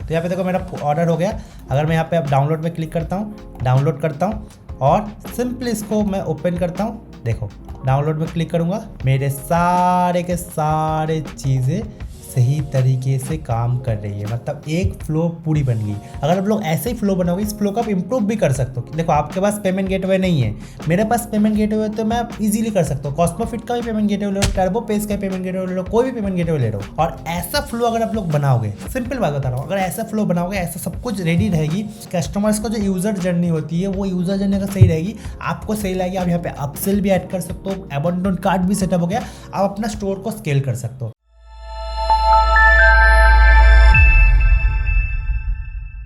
तो यहाँ पे देखो मेरा ऑर्डर हो गया। अगर मैं यहाँ पे अब डाउनलोड में क्लिक करता हूँ, डाउनलोड करता हूँ और सिंपली इसको मैं ओपन करता हूँ। देखो डाउनलोड में क्लिक करूँगा, मेरे सारे के सारे चीज़ें सही तरीके से काम कर रही है, मतलब एक फ्लो पूरी बन गई। अगर आप लोग ऐसे ही फ्लो बनाओगे, इस फ्लो को आप इम्प्रूव भी कर सकते हो। देखो आपके पास पेमेंट गेटवे नहीं है, मेरे पास पेमेंट गेटवे तो मैं इजीली कर सकता हूँ। कॉस्मोफिट का भी पेमेंट गेटवे ले लो, टर्बोपेज का पेमेंट गेटवे ले लो, कोई भी पेमेंट गेटवे ले लो। और ऐसा फ्लो अगर आप लोग बनाओगे, सिंपल बात बता रहा हूँ, अगर ऐसा फ्लो बनाओगे, ऐसा सब कुछ रेडी रहेगी, कस्टमर्स को जो यूजर जर्नी होती है वो यूजर जर्नी अगर सही रहेगी, आपको सही लगेगी, आप यहाँ पे अपसेल भी ऐड कर सकते हो, अबंडन कार्ट भी सेटअप हो गया, आप अपना स्टोर को स्केल कर सकते हो।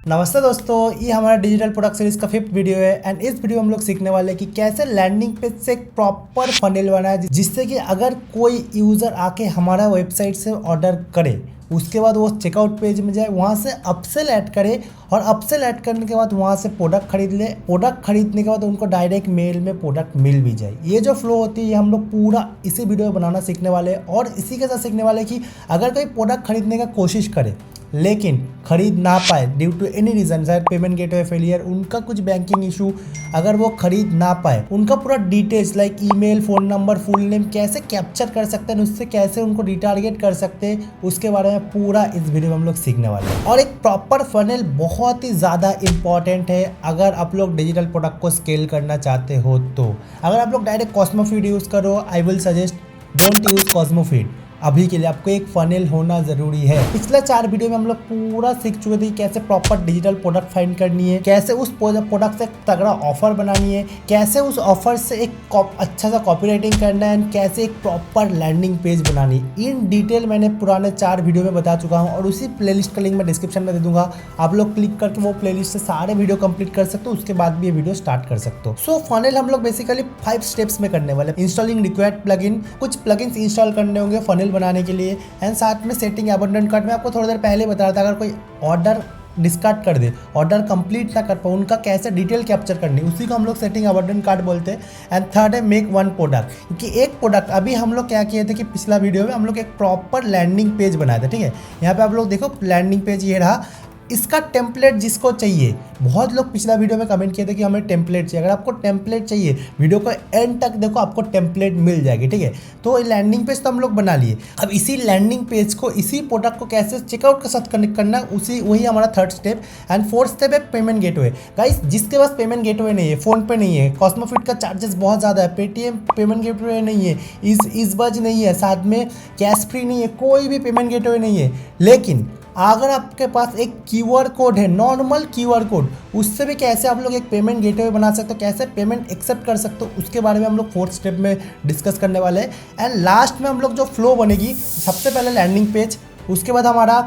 नमस्ते दोस्तों, ये हमारा डिजिटल प्रोडक्ट सीरीज का 5th वीडियो है एंड इस वीडियो में हम लोग सीखने वाले हैं कि कैसे लैंडिंग पेज से एक प्रॉपर फनेल बनाए, जिससे कि अगर कोई यूज़र आके हमारा वेबसाइट से ऑर्डर करे, उसके बाद वो चेकआउट पेज में जाए, वहाँ से अपसेल ऐड करे और अपसेल ऐड करने के बाद वहाँ से प्रोडक्ट खरीद ले। प्रोडक्ट खरीदने के बाद उनको डायरेक्ट मेल में प्रोडक्ट मिल भी जाए। ये जो फ्लो होती है ये हम लोग पूरा इसी वीडियो में बनाना सीखने वाले हैं और इसी के साथ सीखने वाले कि अगर कोई प्रोडक्ट खरीदने का कोशिश करे लेकिन खरीद ना पाए ड्यू टू एनी रीज़न, शायद पेमेंट गेटवे फेलियर, उनका कुछ बैंकिंग इशू, अगर वो खरीद ना पाए, उनका पूरा details like email, phone number, full name कैसे कैप्चर कर सकते हैं, उससे कैसे उनको रिटारगेट कर सकते हैं, उसके बारे में पूरा इस वीडियो में हम लोग सीखने वाले हैं। और एक प्रॉपर फनेल बहुत ही ज़्यादा इंपॉर्टेंट है अगर आप लोग डिजिटल प्रोडक्ट को स्केल करना चाहते हो। तो अगर आप लोग डायरेक्ट कॉस्मोफीड यूज़ करो, I will suggest don't use Cosmofeed. अभी के लिए आपको एक फनेल होना जरूरी है। पिछले 4 वीडियो में हम लोग पूरा सीख चुके थे कैसे प्रॉपर डिजिटल प्रोडक्ट फाइंड करनी है, कैसे उस प्रोडक्ट से तगड़ा ऑफर बनानी है, कैसे उस ऑफर से एक अच्छा सा कॉपी राइटिंग करना है, कैसे एक प्रॉपर लैंडिंग पेज बनानी है। इन डिटेल मैंने पुराने 4 वीडियो में बता चुका हूँ और उसी प्लेलिस्ट का लिंक मैं डिस्क्रिप्शन में दे दूंगा। आप लोग क्लिक करके वो प्लेलिस्ट से सारे वीडियो कंप्लीट कर सकते हो, उसके बाद भी ये वीडियो स्टार्ट कर सकते हो। सो फनेल हम लोग बेसिकली 5 स्टेप्स में करने वाले। इंस्टॉलिंग रिक्वायर्ड प्लगइन, कुछ प्लगइन्स इंस्टॉल करने होंगे फनेल बनाने के लिए, एंड साथ में सेटिंग अबंडन कार्ट में आपको थोड़ी देर पहले बता रहा था, अगर कोई ऑर्डर डिस्कार्ड कर दे, ऑर्डर कंप्लीट ना कर पाए, उनका कैसे डिटेल कैप्चर करनी, उसी को हम लोग सेटिंग अबंडन कार्ट बोलते हैं। एंड थर्ड है मेक वन प्रोडक्ट, क्योंकि एक प्रोडक्ट अभी हम लोग क्या किए थे कि पिछला वीडियो में हम लोग एक प्रॉपर लैंडिंग पेज बनाए थे। ठीक है, यहाँ पे आप लोग देखो लैंडिंग पेज ये रहा, इसका टेम्पलेट जिसको चाहिए, बहुत लोग पिछला वीडियो में कमेंट किए थे कि हमें टेम्पलेट चाहिए। अगर आपको टेम्पलेट चाहिए, वीडियो को एंड तक देखो, आपको टेम्पलेट मिल जाएगी। ठीक है, तो लैंडिंग पेज तो हम लोग बना लिए। अब इसी लैंडिंग पेज को, इसी प्रोडक्ट को कैसे चेकआउट के साथ कनेक्ट करना, वही हमारा 3rd step. And 4th step है पेमेंट गेटवे। गाइस, जिसके पास पेमेंट गेटवे नहीं है, फ़ोन पे नहीं है, कॉस्मोफिट का चार्जेस बहुत ज़्यादा है, पेटीएम पेमेंट गेटवे नहीं है, इज़बज़ नहीं है, साथ में कैश फ्री नहीं है, कोई भी पेमेंट गेटवे नहीं है, लेकिन अगर आपके पास एक क्यूआर कोड है, नॉर्मल क्यूआर कोड, उससे भी कैसे आप लोग एक पेमेंट गेटवे बना सकते हो, कैसे पेमेंट एक्सेप्ट कर सकते हो, उसके बारे में हम लोग 4th स्टेप में डिस्कस करने वाले हैं। एंड लास्ट में हम लोग जो फ्लो बनेगी, सबसे पहले लैंडिंग पेज, उसके बाद हमारा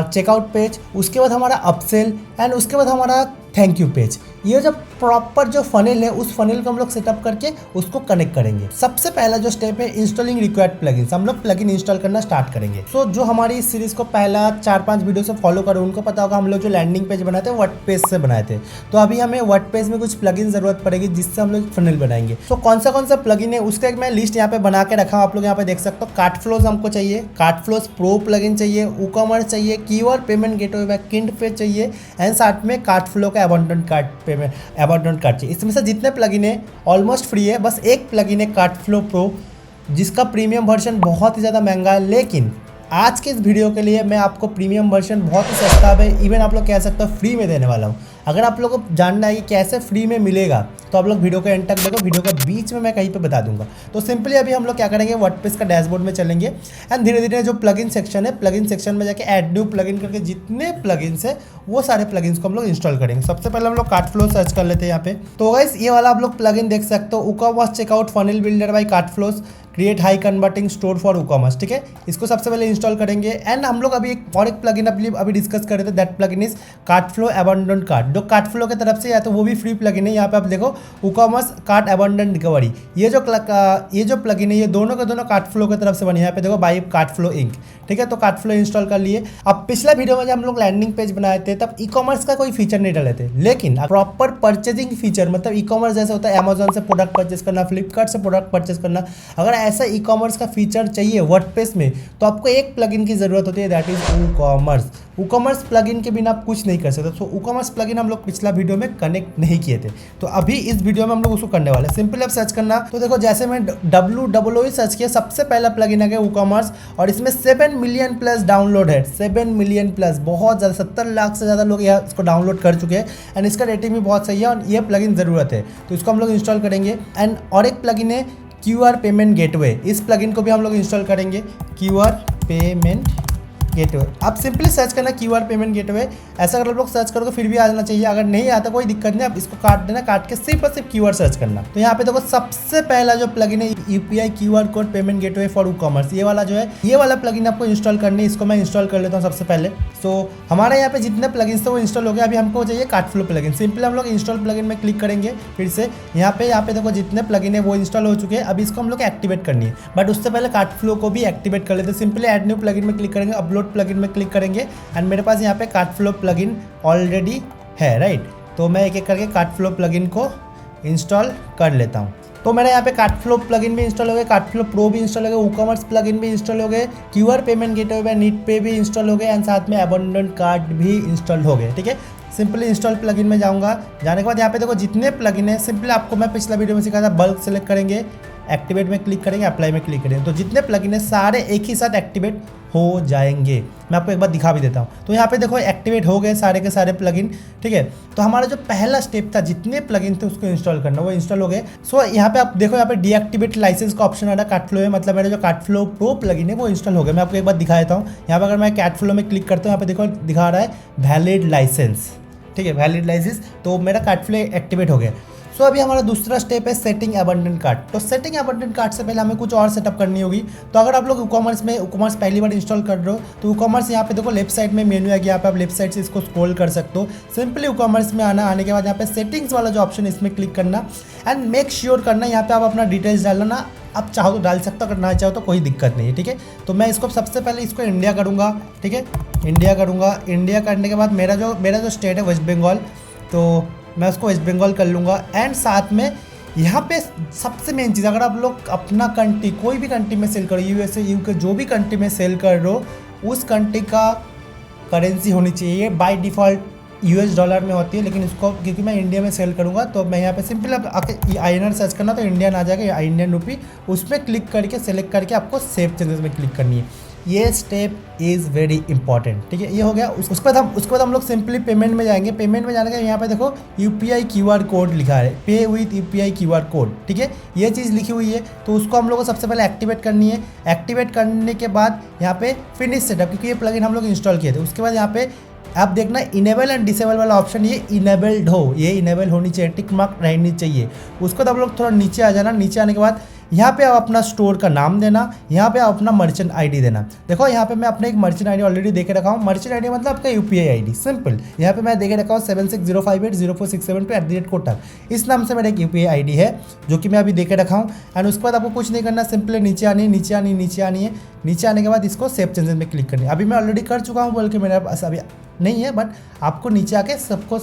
चेकआउट पेज, उसके बाद हमारा अपसेल एंड उसके बाद हमारा थैंक यू पेज। ये जो प्रॉपर जो फनेल है, उस फनेल को हम लोग सेटअप करके उसको कनेक्ट करेंगे। सबसे पहला जो स्टेप है इंस्टॉलिंग रिक्वायर्ड प्लगइन्स, हम लोग प्लगइन इंस्टॉल करना स्टार्ट करेंगे। सो जो हमारी इस सीरीज को पहला 4-5 वीडियो से फॉलो करो, उनको पता होगा हम लोग जो लैंडिंग पेज बनाए थे वर्डप्रेस से बनाए थे। तो अभी हमें वर्डप्रेस में कुछ प्लगइन जरूरत पड़ेगी जिससे हम लोग फनेल बनाएंगे। तो कौन सा प्लगइन है उसका एक मैं लिस्ट यहाँ पे बना के रखा हूँ, आप लोग यहाँ पे देख सकते हो। कार्टफ्लोज हमको चाहिए, कार्टफ्लोज प्रो प्लगइन चाहिए, वूकॉमर्स चाहिए, कीवर्ड पेमेंट गेटवे बैकएंड पे चाहिए, एंड साथ में कार्टफ्लो का abandon cart payment abandon cart चाहिए। इसमें से जितने प्लगइन है ऑलमोस्ट फ्री है, बस एक प्लगइन है कार्टफ्लो प्रो, जिसका प्रीमियम वर्जन बहुत ही ज़्यादा महंगा है। लेकिन आज के इस वीडियो के लिए मैं आपको प्रीमियम वर्जन बहुत ही सस्ता है, इवन आप लोग कह सकते हो फ्री में देने वाला हूँ। अगर आप लोगों को जानना है कि कैसे फ्री में मिलेगा तो आप लोग वीडियो के एंड तक देखो, वीडियो के बीच में मैं कहीं पे बता दूंगा। तो सिंपली अभी हम लोग क्या करेंगे, वर्डप्रेस का डैशबोर्ड में चलेंगे एंड धीरे धीरे जो प्लगइन सेक्शन है, प्लगइन सेक्शन में जाके ऐड न्यू प्लगइन करके जितने प्लगइन्स है वो सारे प्लगइन्स को हम लोग इंस्टॉल करेंगे। सबसे पहले हम लोग कार्टफ्लो सर्च कर लेते हैं यहाँ पे। तो गाइस ये वाला आप लोग प्लगइन देख सकते हो, WooCommerce checkout funnel builder by CartFlows, create high converting store for WooCommerce. ठीक है, इसको सबसे पहले इंस्टॉल करेंगे। एंड हम लोग अभी एक प्लगइन अभी डिस्कस कर रहे थे, that plugin is CartFlow abandon cart, जो कार्टफ्लो की तरफ से या तो वो भी फ्री प्लगइन है। यहाँ पे आप देखो वूकॉमर्स कार्ट अबंडन रिकवरी, ये जो प्लगइन है ये दोनों के दोनों कार्टफ्लो की तरफ से बने। यहाँ पे देखो बाय कार्टफ्लो इंक। ठीक है, तो कार्टफ्लो इंस्टॉल कर लिए। अब पिछला वीडियो में जब हम लोग लैंडिंग पेज बनाए थे तब ई कॉमर्स का कोई फीचर नहीं डाले थे, लेकिन प्रॉपर परचेजिंग फीचर, मतलब ई कॉमर्स जैसे होता है अमेजोन से प्रोडक्ट परचेस करना, फ्लिपकार्ट से प्रोडक्ट परचेस करना, अगर ऐसा ई कॉमर्स का फीचर चाहिए वर्डप्रेस में तो आपको एक प्लगइन की जरूरत होती है, that is WooCommerce. WooCommerce plugin के बिना आप कुछ नहीं कर सकते। तो WooCommerce प्लगइन हम लोग पिछला वीडियो में कनेक्ट नहीं किए थे, तो अभी इस वीडियो में हम लोग उसको करने वाले हैं। सिंपल अब सर्च करना, तो देखो जैसे मैं WOO सर्च किया, सबसे पहला प्लगइन आ गया WooCommerce, और इसमें 7 मिलियन प्लस डाउनलोड है। 7 मिलियन प्लस, बहुत ज़्यादा, 70 लाख से ज़्यादा लोग यहाँ इसको डाउनलोड कर चुके हैं एंड इसका रेटिंग भी बहुत सही है और ये प्लगइन ज़रूरत है, तो इसको हम लोग इंस्टॉल करेंगे। एंड और एक प्लगइन है QR पेमेंट गेटवे, इस प्लगइन को भी हम लोग इंस्टॉल करेंगे। QR पेमेंट गेटवे, आप सिंपली सर्च करना QR पेमेंट गेटवे, ऐसा अगर आप लोग सर्च करोगे फिर भी आ जाना चाहिए। अगर नहीं आता कोई दिक्कत नहीं, आप इसको काट देना, काट के सिर्फ और सिर्फ QR सर्च करना। तो यहाँ पे देखो सबसे पहला जो प्लगइन है UPI QR code payment gateway for WooCommerce, ये वाला जो है, ये वाला प्लगइन आपको इंस्टॉल करनी है। इसको मैं इंस्टॉल कर लेता हूँ सबसे पहले। सो हमारे यहाँ पे जितने प्लगइन्स थे वो इंस्टॉल हो गए। अभी हमको चाहिए कार्टफ्लो प्लगइन। सिंपली हम लोग इंस्टॉल प्लगइन में क्लिक करेंगे। फिर से यहाँ पे देखो जितने प्लगइन है वो इंस्टॉल हो चुके हैं। अभी इसको हम लोग एक्टिवेट करनी है, बट उससे पहले कार्टफ्लो को भी एक्टिवेट कर लेते हैं। सिंपली ऐड न्यू प्लगइन में क्लिक करेंगे, अपलोड प्लगइन में क्लिक करेंगे एंड मेरे पास यहाँ पे कार्टफ्लो प्लगइन ऑलरेडी है, राइट। तो मैं एक एक करके कार्टफ्लो प्लगइन को इंस्टॉल कर लेता हूँ। तो मेरा यहाँ पे कार्टफ्लो प्लगइन भी इंस्टॉल हो गए, कार्टफ्लो प्रो भी इंस्टॉल हो गए, WooCommerce प्लगइन भी इंस्टॉल हो गए, QR पेमेंट गेटवे पे नीट पे भी इंस्टॉल हो गए एंड साथ में अबंडेंट कार्ट भी इंस्टॉल हो गए, ठीक है। सिंपली इंस्टॉल प्लगइन में जाऊँगा, जाने के बाद यहाँ पे देखो जितने प्लगइन है, सिंपली आपको मैं पिछला वीडियो में सिखाया था, बल्क सेलेक्ट करेंगे, एक्टिवेट में क्लिक करेंगे, अप्लाई में क्लिक करेंगे, तो जितने प्लगइन है सारे एक ही साथ एक्टिवेट हो जाएंगे। मैं आपको एक बार दिखा भी देता हूँ। तो यहाँ पे देखो एक्टिवेट हो गए सारे के सारे प्लगइन, ठीक है। तो हमारा जो पहला स्टेप था, जितने प्लगइन थे उसको इंस्टॉल करना, वो इंस्टॉल हो गए। सो यहाँ पे आप देखो, यहाँ पे डीएक्टिवेट लाइसेंस का ऑप्शन आ रहा है कार्टफ्लो में, मतलब मेरा जो कार्टफ्लो प्रो प्लगइन है वो इंस्टॉल हो गया। मैं आपको एक बार दिखा देता हूँ। यहाँ पे अगर मैं कार्टफ्लो में क्लिक करता हूँ, यहाँ पे देखो दिखा रहा है वैलिड लाइसेंस, ठीक है, वैलिड लाइसेंस। तो मेरा कार्टफ्लो एक्टिवेट हो गया। सो अभी हमारा दूसरा स्टेप है सेटिंग अबंडेंट कार्ट। तो सेटिंग अबंडेंट कार्ट से पहले हमें कुछ और सेटअप करनी होगी। तो अगर आप लोग WooCommerce पहली बार इंस्टॉल कर रहे हो, तो WooCommerce यहाँ पे देखो लेफ्ट साइड में मेन्यू है, यहाँ पे आप लेफ्ट साइड से इसको स्क्रॉल कर सकते हो। सिंपली WooCommerce में आने के बाद यहाँ पे सेटिंग्स वाला जो ऑप्शन है इसमें क्लिक करना एंड मेक श्योर करना, यहाँ पे आप अपना डिटेल्स डालना ना, आप चाहो तो डाल सकते हो, अगर ना चाहो तो कोई दिक्कत नहीं है, ठीक है। तो मैं इसको सबसे पहले इसको इंडिया करूँगा, ठीक है, इंडिया करूँगा। इंडिया करने के बाद मेरा जो स्टेट है वेस्ट बंगाल, तो मैं उसको वेस्ट बंगाल कर लूँगा। एंड साथ में यहाँ पे सबसे मेन चीज़, अगर आप लोग अपना कंट्री कोई भी कंट्री में सेल करो, USA UK जो भी कंट्री में सेल कर रहे हो, उस कंट्री का करेंसी होनी चाहिए। बाय डिफ़ॉल्ट US डॉलर में होती है, लेकिन इसको क्योंकि मैं इंडिया में सेल करूँगा तो मैं यहाँ पे सिंपल आके INR सर्च करना, तो इंडियन आ जाएगा, इंडियन रुपी। उसमें क्लिक करके सेलेक्ट करके आपको सेव चेंजेस में क्लिक करनी है। ये स्टेप इज़ वेरी इंपॉर्टेंट, ठीक है। ये हो गया। उसके बाद हम लोग सिंपली पेमेंट में जाएंगे। पेमेंट में जाने के यहाँ पे देखो UPI QR कोड लिखा है, पे विथ UPI QR कोड, ठीक है, ये चीज़ लिखी हुई है। तो उसको हम लोग को सबसे पहले एक्टिवेट करनी है। एक्टिवेट करने के बाद यहाँ पे फिनिश सेटअप, क्योंकि ये प्लगइन हम लोग इंस्टॉल किए थे। उसके बाद यहाँ पे आप देखना इनेबल एंड डिसेबल वाला ऑप्शन, ये इनेबल्ड हो, ये इनेबल होनी चाहिए, टिक मार्क रहनी चाहिए। उसके बाद आप लोग थोड़ा नीचे आ जाना। नीचे आने के बाद यहाँ पे आप अपना स्टोर का नाम देना, यहाँ पे आप अपना मर्चेंट आईडी देना। देखो यहाँ पे मैं अपने एक मर्चेंट आईडी ऑलरेडी दे के रखा हूँ। मर्चेंट आईडी मतलब आपका UPI आईडी, सिंपल। यहाँ पे मैं दे के रखा हूँ 7605804672 @ इस नाम से मेरा एक UPI आईडी है, जो कि मैं अभी दे के रखा हूँ। एंड उसके बाद आपको कुछ नहीं करना, सिंपली नीचे आनी है। नीचे आने के बाद इसको सेव चेंजेस में क्लिक करनी है। अभी मैं ऑलरेडी कर चुका हूँ, बल्कि मेरे पास अभी नहीं है, बट आपको नीचे आके सबको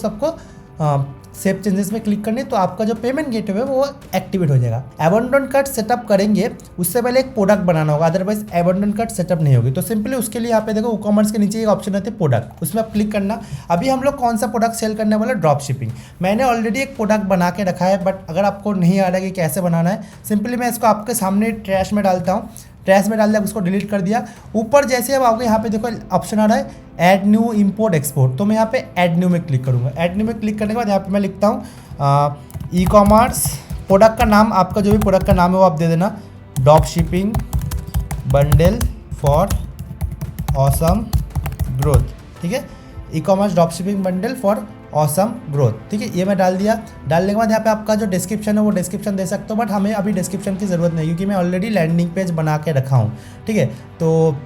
सेव चेंजेस में क्लिक करनी है, तो आपका जो पेमेंट गेटवे है वो एक्टिवेट हो जाएगा। अबंडेंट कार्ट सेटअप करेंगे उससे पहले एक प्रोडक्ट बनाना होगा, अदरवाइज अबंडेंट कार्ट सेटअप नहीं होगी। तो सिंपली उसके लिए यहाँ पे देखो WooCommerce के नीचे एक ऑप्शन रहते हैं प्रोडक्ट, उसमें आप क्लिक करना। अभी हम लोग कौन सा प्रोडक्ट सेल करने वाला, ड्रॉप शिपिंग। मैंने ऑलरेडी एक प्रोडक्ट बना के रखा है, बट अगर आपको नहीं आ रहा है कि कैसे बनाना है, सिंपली मैं इसको आपके सामने ट्रैश में डालता हूँ। ट्रैश में डाल दिया, उसको डिलीट कर दिया। ऊपर जैसे अब आपको यहाँ पे देखो ऑप्शन आ रहा है ऐड न्यू इंपोर्ट एक्सपोर्ट, तो मैं यहाँ पे ऐड न्यू में क्लिक करूँगा। ऐड न्यू में क्लिक करने के बाद यहाँ पे मैं लिखता हूँ E-commerce, प्रोडक्ट का नाम, आपका जो भी प्रोडक्ट का नाम है वो आप दे देना, drop shipping bundle for awesome growth, ठीक है, E-commerce drop shipping bundle for awesome growth, ठीक है, ये मैं डाल दिया। डालने के बाद यहाँ पे आपका जो डिस्क्रिप्शन है वो डिस्क्रिप्शन दे सकते हो, बट हमें अभी डिस्क्रिप्शन की ज़रूरत नहीं, क्योंकि मैं ऑलरेडी लैंडिंग पेज बना के रखा हूँ, ठीक है। तो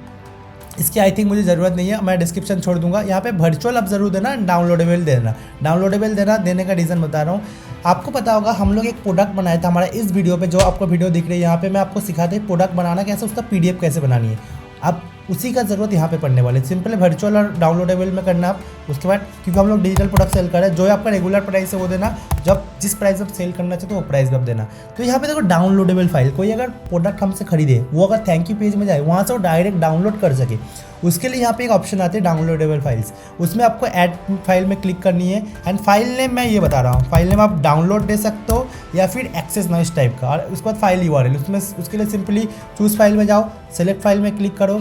इसकी आई थिंक मुझे ज़रूरत नहीं है, मैं डिस्क्रिप्शन छोड़ दूंगा। यहाँ पे वर्चुअल आप ज़रूर देना, डाउनलोडेबल देने का रीज़न बता रहा हूँ। आपको पता होगा हम लोग एक प्रोडक्ट बनाया था हमारा इस वीडियो पे, जो आपको वीडियो दिख रही है यहाँ पे, मैं आपको सिखाते प्रोडक्ट बनाना कैसे, उसका PDF कैसे बनानी है। अब उसी का ज़रूरत यहाँ पे पड़ने वाले। सिंपल वर्चुअल और डाउनलोडेबल में करना आप। उसके बाद क्योंकि हम लोग डिजिटल प्रोडक्ट सेल कर रहे हैं, जो आपका रेगुलर प्राइस है वो देना, जब जिस प्राइस आप सेल करना चाहते हो वो प्राइस आप देना। तो यहाँ पे देखो डाउनलोडेबल फाइल, कोई अगर प्रोडक्ट हमसे खरीदे वो अगर थैंक यू पेज में जाए वहाँ से वो डायरेक्ट डाउनलोड कर सके, उसके लिए यहाँ पे एक ऑप्शन आती है डाउनलोडेबल फाइल्स। उसमें आपको ऐड फाइल में क्लिक करनी है एंड फाइल नेम मैं ये बता रहा हूँ, फाइल नेम आप डाउनलोड दे सकते हो या फिर एक्सेस नाउ इस टाइप का। और उसके बाद फाइल यूआरएल, उसमें उसके लिए सिंपली चूज़ फाइल में जाओ, सेलेक्ट फाइल में क्लिक करो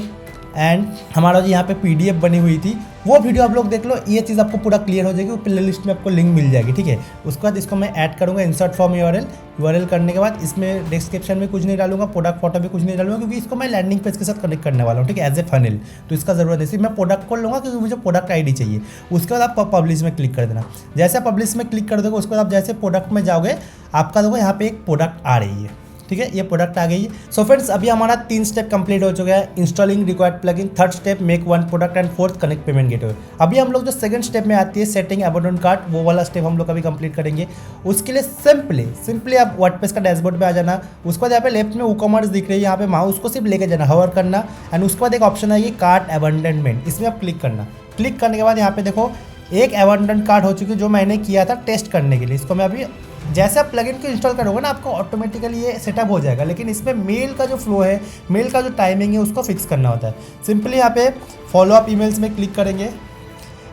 एंड हमारा जो यहाँ पे पीडीएफ बनी हुई थी वो वीडियो आप लोग देख लो, ये चीज़ आपको पूरा क्लियर हो जाएगी। वो प्ले लिस्ट में आपको लिंक मिल जाएगी, ठीक है। उसके बाद इसको मैं ऐड करूँगा इंसर्ट फ्रॉम यूआरएल करने के बाद इसमें डिस्क्रिप्शन में कुछ नहीं डालूंगा, प्रोडक्ट फोटो भी कुछ नहीं डालूंगा, क्योंकि इसको मैं लैंडिंग पेज के साथ कनेक्ट करने वाला हूँ, ठीक है, एज ए फनल। तो इसका ज़रूरत है, सिर्फ मैं प्रोडक्ट को लूँगा क्योंकि मुझे प्रोडक्ट आईडी चाहिए। उसके बाद आप पब्लिश में क्लिक कर देना। जैसे पब्लिश में क्लिक कर दोगे उसके बाद आप जैसे प्रोडक्ट में जाओगे आपका देखो यहाँ पे एक प्रोडक्ट आ रही है, ठीक है, ये प्रोडक्ट आ गई है। सो फ्रेंड्स अभी हमारा 3 स्टेप कंप्लीट हो चुका है, installing required plugin, 3rd step make one product and 4th connect payment gateway. अभी हम लोग जो 2nd स्टेप में आती है सेटिंग अबंडन कार्ट, वो वाला स्टेप हम लोग अभी कंप्लीट करेंगे। उसके लिए सिंपली आप वर्डप्रेस का डैशबोर्ड पे आ जाना। उसके बाद यहाँ पे लेफ्ट में ई-कॉमर्स दिख रही है, यहाँ पे माउस को सिर्फ लेके जाना, हवर करना एंड उसके बाद एक ऑप्शन आएगी कार्ट अबंडनमेंट, इसमें आप क्लिक करना। क्लिक करने के बाद यहाँ पे देखो एक अबंडन कार्ट हो चुकी है जो मैंने किया था टेस्ट करने के लिए। इसको मैं अभी जैसे आप प्लगइन को इंस्टॉल करोगे ना आपको ऑटोमेटिकली ये सेटअप हो जाएगा, लेकिन इसमें मेल का जो फ्लो है, मेल का जो टाइमिंग है उसको फिक्स करना होता है। सिंपली यहाँ पे फॉलो अप ईमेल्स में क्लिक करेंगे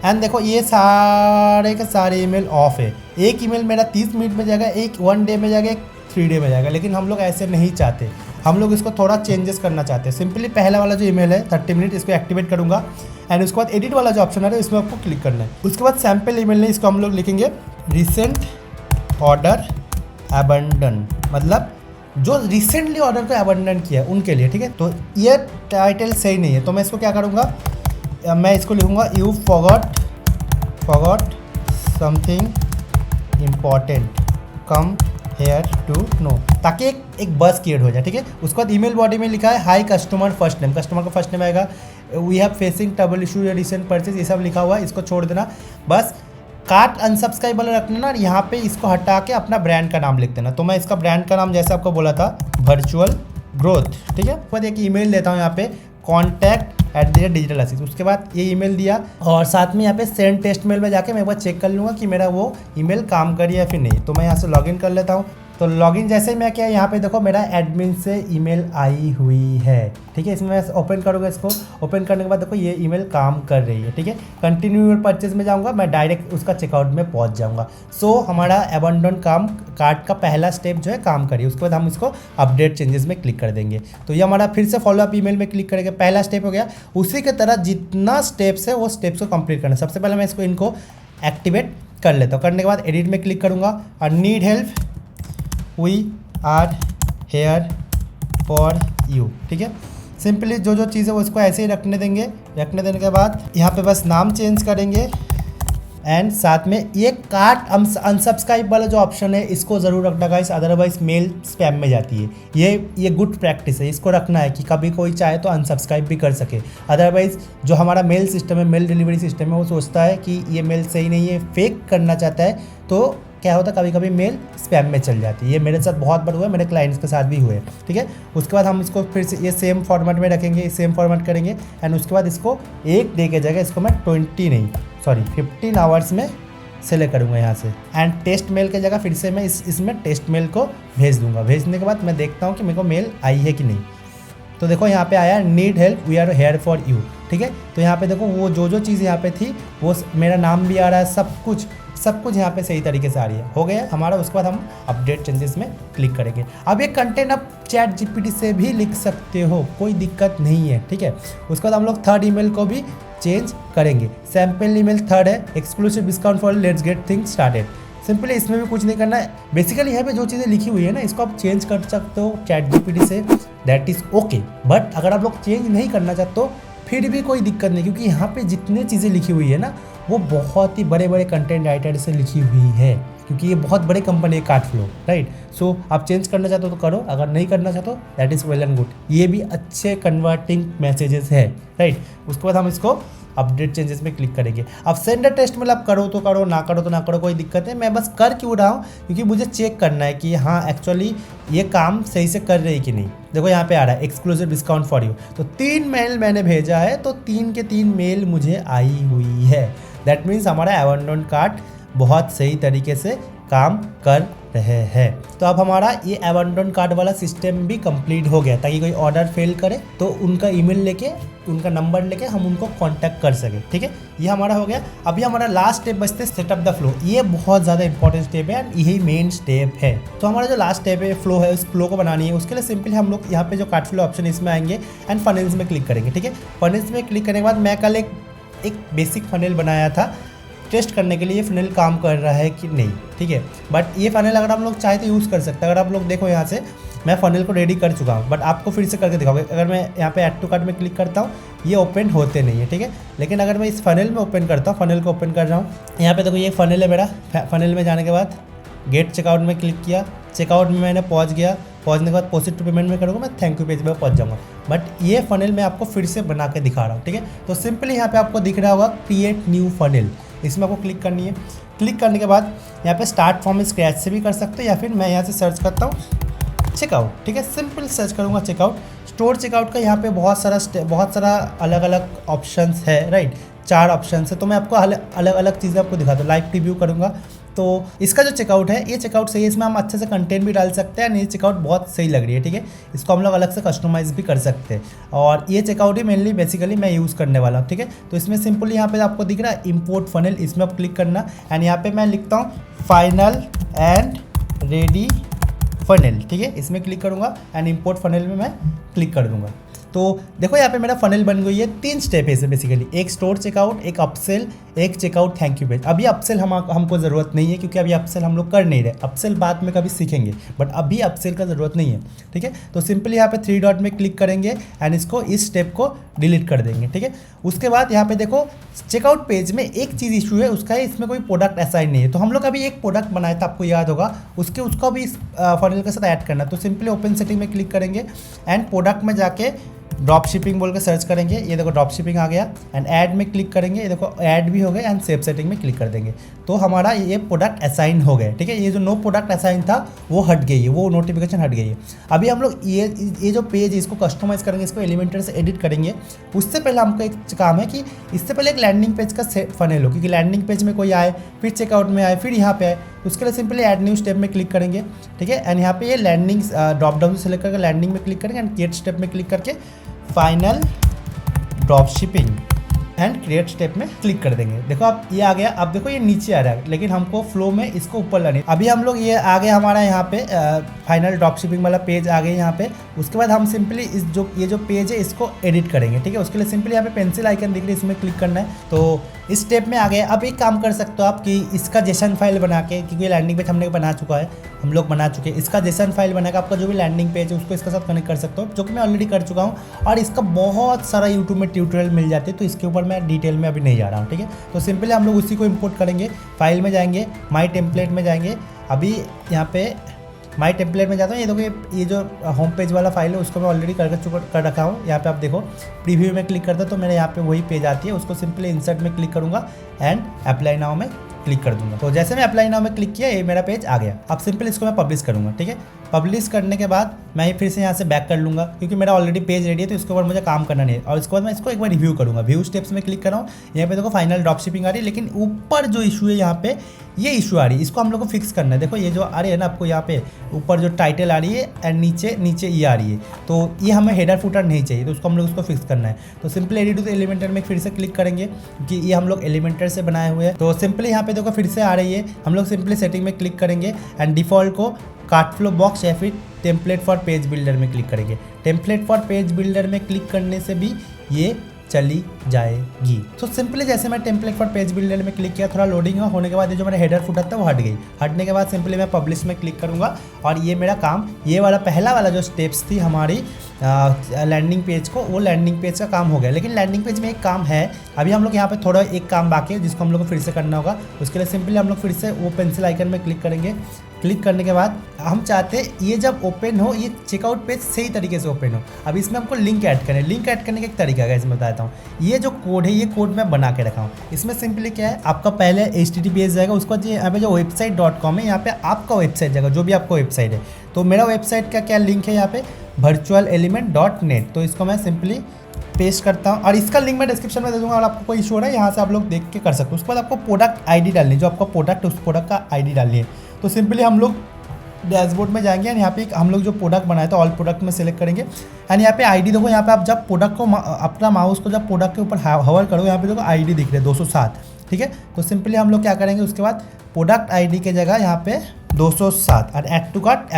एंड देखो ये सारे के सारे ईमेल ऑफ है। एक ईमेल मेरा 30 मिनट में जाएगा, एक 1 डे में जाएगा, एक 3 डे में जाएगा, लेकिन हम लोग ऐसे नहीं चाहते, हम लोग इसको थोड़ा चेंजेस करना चाहते हैं। सिंपली पहला वाला जो ईमेल है 30 मिनट, इसको एक्टिवेट करूँगा एंड उसके बाद एडिट वाला जो ऑप्शन है इसमें आपको क्लिक करना है। उसके बाद सैम्पल ईमेल ने इसको हम लोग लिखेंगे रिसेंट ऑर्डर अबंडन, मतलब जो रिसेंटली ऑर्डर को अबंडन किया है उनके लिए, ठीक है। तो ये टाइटल सही नहीं है, तो मैं इसको क्या करूँगा, मैं इसको लिखूँगा you forgot something important come here to know, ताकि एक बस क्रिएट हो जाए, ठीक है। उसके बाद ईमेल बॉडी में लिखा है hi customer first name, customer का फर्स्ट नेम आएगा, we have facing trouble issue या रिसेंट परचेज, ये सब लिखा हुआ है, इसको छोड़ देना। बस कार्ट अनसब्सक्राइब वाला रखना ना, यहाँ पे इसको हटा के अपना ब्रांड का नाम लिख देना। तो मैं इसका ब्रांड का नाम जैसे आपको बोला था वर्चुअल ग्रोथ, ठीक है। उसके बाद एक ईमेल देता हूँ यहाँ पे contact@digital assist, उसके बाद ये ईमेल दिया और साथ में यहाँ पे सेंड टेस्ट मेल में जाके मैं एक बार चेक कर लूँगा कि मेरा वो ईमेल काम करी या फिर नहीं। तो मैं यहाँ से लॉगिन कर लेता हूँ। तो लॉगिन जैसे ही मैं क्या यहाँ पे देखो मेरा एडमिन से ईमेल आई हुई है, ठीक है। इसमें मैं ओपन करूँगा, इसको ओपन करने के बाद देखो ये ईमेल काम कर रही है, ठीक है। कंटिन्यू योर परचेज में जाऊँगा, मैं डायरेक्ट उसका चेकआउट में पहुँच जाऊँगा। सो हमारा अबंडन काम कार्ट का पहला स्टेप जो है काम करिए। उसके बाद हम इसको अपडेट चेंजेस में क्लिक कर देंगे। तो ये हमारा फिर से फॉलो अप ईमेल में क्लिक करेंगे, पहला स्टेप हो गया। उसी की तरह जितना स्टेप्स है वो स्टेप्स को कंप्लीट करना। सबसे पहले मैं इसको इनको एक्टिवेट कर लेता हूँ। करने के बाद एडिट में क्लिक करूँगा और need help we are here for you, ठीक है। सिंपली जो जो चीज़ है वो इसको ऐसे ही रखने देंगे। रखने देने के बाद यहाँ पे बस नाम चेंज करेंगे एंड साथ में ये कार्ट अनसब्सक्राइब वाला जो ऑप्शन है इसको ज़रूर रखना गाइस, अदरवाइज मेल स्पैम में जाती है। ये गुड प्रैक्टिस है, इसको रखना है कि कभी कोई चाहे तो अनसब्सक्राइब भी कर सके। अदरवाइज जो हमारा मेल सिस्टम है, मेल डिलीवरी सिस्टम है, वो सोचता है कि ये मेल सही नहीं है, फेक करना चाहता है, तो क्या होता है कभी कभी मेल स्पैम में चल जाती है। ये मेरे साथ बहुत बार हुआ है, मेरे क्लाइंट्स के साथ भी हुए, ठीक है। उसके बाद हम इसको फिर से ये सेम फॉर्मेट में रखेंगे, सेम फॉर्मेट करेंगे एंड उसके बाद इसको एक डे के जगह इसको मैं 15 आवर्स में सेलेक्ट करूँगा यहाँ से एंड टेस्ट मेल के जगह फिर से मैं इसमें टेस्ट मेल को भेज दूँगा। भेजने के बाद मैं देखता हूँ कि मेरे को मेल आई है कि नहीं। तो देखो यहाँ पे आया need help we are here for you, ठीक है। तो यहाँ पे देखो वो जो चीज़ यहाँ पे थी वो मेरा नाम भी आ रहा है, सब कुछ यहाँ पे सही तरीके से आ रही है। हो गया हमारा। उसके बाद हम अपडेट चेंजेस में क्लिक करेंगे। अब ये कंटेंट आप चैट जीपीटी से भी लिख सकते हो, कोई दिक्कत नहीं है, ठीक है। उसके बाद हम लोग 3rd ईमेल को भी चेंज करेंगे। सैम्पल ईमेल 3rd है, exclusive discount for let's get things started. Simply इसमें भी कुछ नहीं करना है। बेसिकली यहाँ पे जो चीज़ें लिखी हुई है ना इसको आप चेंज कर सकते हो चैट जीपीटी से, दैट इज़ ओके। बट अगर आप लोग चेंज नहीं करना चाहते हो फिर भी कोई दिक्कत नहीं, क्योंकि यहाँ पे जितने चीज़ें लिखी हुई है ना वो बहुत ही बड़े बड़े कंटेंट राइटर से लिखी हुई है, क्योंकि ये बहुत बड़े कंपनी है कार्टफ्लो, राइट। सो आप चेंज करना चाहते हो तो करो, अगर नहीं करना चाहते हो that is well and good. ये भी अच्छे कन्वर्टिंग मैसेजेस है, राइट। उसके बाद हम इसको अपडेट चेंजेस में क्लिक करेंगे। अब सेंडर टेस्ट में आप करो तो करो, ना करो तो ना करो, कोई दिक्कत है। मैं बस कर क्यों रहा हूँ, क्योंकि मुझे चेक करना है कि हाँ एक्चुअली ये काम सही से कर रही है कि नहीं। देखो यहाँ पे आ रहा है एक्सक्लूसिव डिस्काउंट फॉर यू, तो 3 मेल मैंने भेजा है, तो 3 के 3 मेल मुझे आई हुई है। दैट मीन्स हमारा अबंडन कार्ट बहुत सही तरीके से काम कर रहे हैं। तो अब हमारा ये अबंडन कार्ट वाला सिस्टम भी कंप्लीट हो गया, ताकि कोई ऑर्डर फेल करे तो उनका ईमेल लेके, उनका नंबर लेके हम उनको कांटेक्ट कर सके, ठीक है। ये हमारा हो गया। अभी हमारा लास्ट स्टेप बचते सेटअप द फ्लो। ये बहुत ज़्यादा इंपॉर्टेंट स्टेप है एंड यही मेन स्टेप है। तो हमारा जो लास्ट स्टेप है फ्लो है, उस फ्लो को बनानी है। उसके लिए सिंपली हम लोग यहाँ पे जो कार्ट फ्लो ऑप्शन इसमें आएंगे एंड फनल्स में क्लिक करेंगे, ठीक है। फनल्स में क्लिक करने के बाद मैं कल एक बेसिक फनल बनाया था टेस्ट करने के लिए ये फनल काम कर रहा है कि नहीं, ठीक है। बट ये फनल अगर हम लोग चाहे तो यूज़ कर सकते हैं। अगर आप लोग देखो यहाँ से मैं फनल को रेडी कर चुका हूँ, बट आपको फिर से करके दिखाऊंगा। अगर मैं यहाँ पे ऐड टू कार्ट में क्लिक करता हूँ, ये ओपन होते नहीं है, ठीक है। लेकिन अगर मैं इस फनल में ओपन करता हूँ, फनल को ओपन कर रहा हूँ, यहाँ पे देखो ये फनल है मेरा। फनल में जाने के बाद गेट चेकआउट में क्लिक किया, चेकआउट में मैंने पहुँच गया, पहुँचने के बाद प्रोसीड टू पेमेंट में करूँगा, मैं थैंक यू पेज में पहुँच जाऊँगा। बट ये फनल मैं आपको फिर से बना के दिखा रहा हूँ, ठीक है। तो सिंपली यहाँ पे आपको दिख रहा होगा क्रिएट न्यू फनल, इसमें आपको क्लिक करनी है। क्लिक करने के बाद यहाँ पे स्टार्ट फ्रॉम स्क्रैच से भी कर सकते हो, या फिर मैं यहाँ से सर्च करता हूँ चेकआउट, ठीक है। सिंपल सर्च करूँगा चेकआउट। स्टोर चेकआउट का यहाँ पे बहुत सारा अलग अलग ऑप्शंस है, राइट। 4 ऑप्शन है, तो मैं आपको अलग अलग चीज़ें आपको दिखाता हूँ। लाइव प्रीव्यू करूँगा तो इसका जो चेकआउट है, ये चेकआउट सही है, इसमें हम अच्छे से कंटेंट भी डाल सकते हैं। ये चेकआउट बहुत सही लग रही है, ठीक है। इसको हम लोग अलग से कस्टमाइज़ भी कर सकते हैं, और ये चेकआउट ही मेनली बेसिकली मैं यूज़ करने वाला हूँ, ठीक है। तो इसमें सिंपली यहाँ पे आपको दिख रहा है इंपोर्ट फनल, इसमें आप क्लिक करना एंड यहाँ पे मैं लिखता हूँ फाइनल एंड रेडी फनल, ठीक है। इसमें क्लिक करूँगा एंड इंपोर्ट फनल में मैं क्लिक कर दूँगा। तो देखो यहाँ पे मेरा फनल बन गई है। 3 स्टेप है इसे बेसिकली, एक स्टोर चेकआउट, एक अपसेल, एक चेकआउट थैंक यू पेज। अभी अपसेल हमको ज़रूरत नहीं है, क्योंकि अभी अपसेल हम लोग कर नहीं रहे। अपसेल बाद में कभी सीखेंगे, बट अभी अपसेल का ज़रूरत नहीं है, ठीक है। तो सिंपली यहाँ पे 3 डॉट में क्लिक करेंगे एंड इसको इस स्टेप को डिलीट कर देंगे, ठीक है। उसके बाद यहाँ पे देखो चेकआउट पेज में एक चीज़ इशू है, उसका है इसमें कोई प्रोडक्ट असाइन नहीं है। तो हम लोग अभी एक प्रोडक्ट बनाया था, आपको याद होगा, उसको भी इस फनल के साथ ऐड करना। तो सिंपली ओपन सेटिंग में क्लिक करेंगे एंड प्रोडक्ट में जाके ड्रॉप शिपिंग बोल के सर्च करेंगे। ये देखो ड्रॉप शिपिंग आ गया एंड ऐड में क्लिक करेंगे, ये देखो ऐड भी हो गए एंड सेव सेटिंग में क्लिक कर देंगे। तो हमारा ये प्रोडक्ट असाइन हो गए, ठीक है। ये जो नो प्रोडक्ट असाइन था वो हट गई है, वो नोटिफिकेशन हट गई है। अभी हम लोग ये जो पेज है इसको कस्टमाइज़ करेंगे, इसको एलिमेंटर से एडिट करेंगे। उससे पहले हमको एक काम है कि इससे पहले एक लैंडिंग पेज का फनल हो, क्योंकि लैंडिंग पेज में कोई आए, फिर चेकआउट में आए, फिर यहाँ पे आए। उसके लिए सिंपली ऐड न्यू स्टेप में क्लिक करेंगे, ठीक है। एंड यहाँ पे ये लैंडिंग ड्रॉप डाउन से सेलेक्ट करके लैंडिंग में क्लिक करेंगे एंड क्रिएट स्टेप में क्लिक करके final drop shipping and create step में क्लिक कर देंगे। देखो आप ये आ गया। अब देखो ये नीचे आ रहा है, लेकिन हमको फ्लो में इसको ऊपर लाने। अभी हम लोग ये आ गया हमारा यहाँ पे फाइनल ड्रॉप शिपिंग वाला पेज आ गया यहाँ पे। उसके बाद हम सिंपली ये जो पेज है इसको एडिट करेंगे, ठीक है। उसके लिए सिंपली यहाँ पे पेंसिल आइकन दिख रही है, इसमें क्लिक करना है। तो इस स्टेप में आ गए। अब एक काम कर सकते हो आप कि इसका जेसन फाइल बना के, क्योंकि लैंडिंग पेज हमने बना चुका है, हम लोग बना चुके हैं, इसका जेसन फाइल बना के आपका जो भी लैंडिंग पेज है उसको इसके साथ कनेक्ट कर सकते हो, जो कि मैं ऑलरेडी कर चुका हूँ। और इसका बहुत सारा यूट्यूब में ट्यूटोरियल मिल जाते हैं, तो इसके ऊपर मैं डिटेल में अभी नहीं जा रहा हूँ, ठीक है। तो सिंपली हम लोग उसी को इंपोर्ट करेंगे। फाइल में जाएंगे, माई टेम्पलेट में जाएंगे। अभी यहाँ पे माई टेम्पलेट में जाता हूँ। ये देखो ये जो होम पेज वाला फाइल है उसको मैं ऑलरेडी कर रखा हूँ। यहाँ पे आप देखो प्रीव्यू में क्लिक करता तो मेरे यहाँ पे वही पेज आती है। उसको सिंपली इंसर्ट में क्लिक करूँगा एंड अप्लाई नाउ में क्लिक कर दूंगा। तो जैसे मैं अप्लाई नाउ में क्लिक किया, ये मेरा पेज आ गया। अब सिंपल इसको मैं पब्लिश करूँगा, ठीक है। पब्लिश करने के बाद मैं ही फिर से यहाँ से बैक कर लूँगा, क्योंकि मेरा ऑलरेडी पेज रेडी है, तो इसके ऊपर मुझे काम करना नहीं है। और इसके बाद मैं इसको एक बार रिव्यू करूँगा। व्यू स्टेप्स में क्लिक कर रहा हूँ। यहाँ पे देखो फाइनल ड्रॉप शिपिंग आ रही है, लेकिन ऊपर जो इशू है यहाँ पे ये इशू आ रही है, इसको हम लोग को फिक्स करना है। देखो ये जो आ रही है ना, आपको यहाँ पे ऊपर जो टाइटल आ रही है एंड नीचे ये आ रही है, तो ये हमें हेडर फुटर नहीं चाहिए, तो उसको हम लोग उसको फिक्स करना है। तो सिंपली एडिट टू एलिमेंटर में फिर से क्लिक करेंगे, क्योंकि ये हम लोग एलिमेंटर से बनाए हुए हैं। तो सिंपली यहाँ पे देखो फिर से आ रही है। हम लोग सिंपली सेटिंग में क्लिक करेंगे एंड डिफ़ॉल्ट को कार्ट फ्लो बॉक्स या फिर टेम्पलेट फॉर पेज बिल्डर में क्लिक करेंगे। टेम्पलेट फॉर पेज बिल्डर में क्लिक करने से भी ये चली जाएगी। तो सिंपली जैसे मैं टेम्पलेट फॉर पेज बिल्डर में क्लिक किया, थोड़ा लोडिंग होने के बाद ये जो मेरा हेडर फुटर था वो हट गई। हटने के बाद सिंपली मैं पब्लिश में क्लिक करूँगा और ये मेरा काम, ये वाला पहला वाला जो स्टेप्स थी हमारी लैंडिंग पेज को, वो लैंडिंग पेज का काम हो गया। लेकिन लैंडिंग पेज में एक काम है, अभी हम लोग यहाँ पे थोड़ा एक काम बाकी है जिसको हम लोग को फिर से करना होगा। उसके लिए सिंपली हम लोग फिर से वो पेंसिल आइकन में क्लिक करेंगे। क्लिक करने के बाद हम चाहते हैं ये जब ओपन हो, ये चेकआउट पेज सही तरीके से ओपन हो। अब इसमें हमको लिंक ऐड करना है। लिंक ऐड करने का एक तरीका है, इसमें बताता हूँ। ये जो कोड है, ये कोड मैं बना के रखा हूँ। इसमें सिंपली क्या है, आपका पहले HTTPS जाएगा, उसके बाद यहाँ पे जो website.com है, यहाँ पे आपका वेबसाइट जाएगा, जो भी आपका वेबसाइट है। तो मेरा वेबसाइट का क्या लिंक है यहाँ पे, virtualelement.net। तो इसको मैं सिंपली पेस्ट करता हूँ और इसका लिंक मैं डिस्क्रिप्शन में दे दूँगा। और आपको कोई इशू हो रहा है, यहाँ से आप लोग देख के कर सकते हो। उसके बाद आपको प्रोडक्ट ID डालनी है, जो आपका प्रोडक्ट है उस प्रोडक्ट का ID डालनी है। तो सिंपली हम लोग डैशबोर्ड में जाएंगे एंड यहाँ पे हम लोग जो प्रोडक्ट बनाए तो ऑल प्रोडक्ट में सेलेक्ट करेंगे एंड यहाँ पे ID देखो। यहाँ पे आप जब प्रोडक्ट को अपना माउस को जब प्रोडक्ट के ऊपर हवर करो, यहाँ पे देखो ID दिख रहे हैं 207, ठीक है। तो सिंपली हम लोग क्या करेंगे, उसके बाद प्रोडक्ट ID के जगह यहाँ पे 207 और ऐड टू कार्ट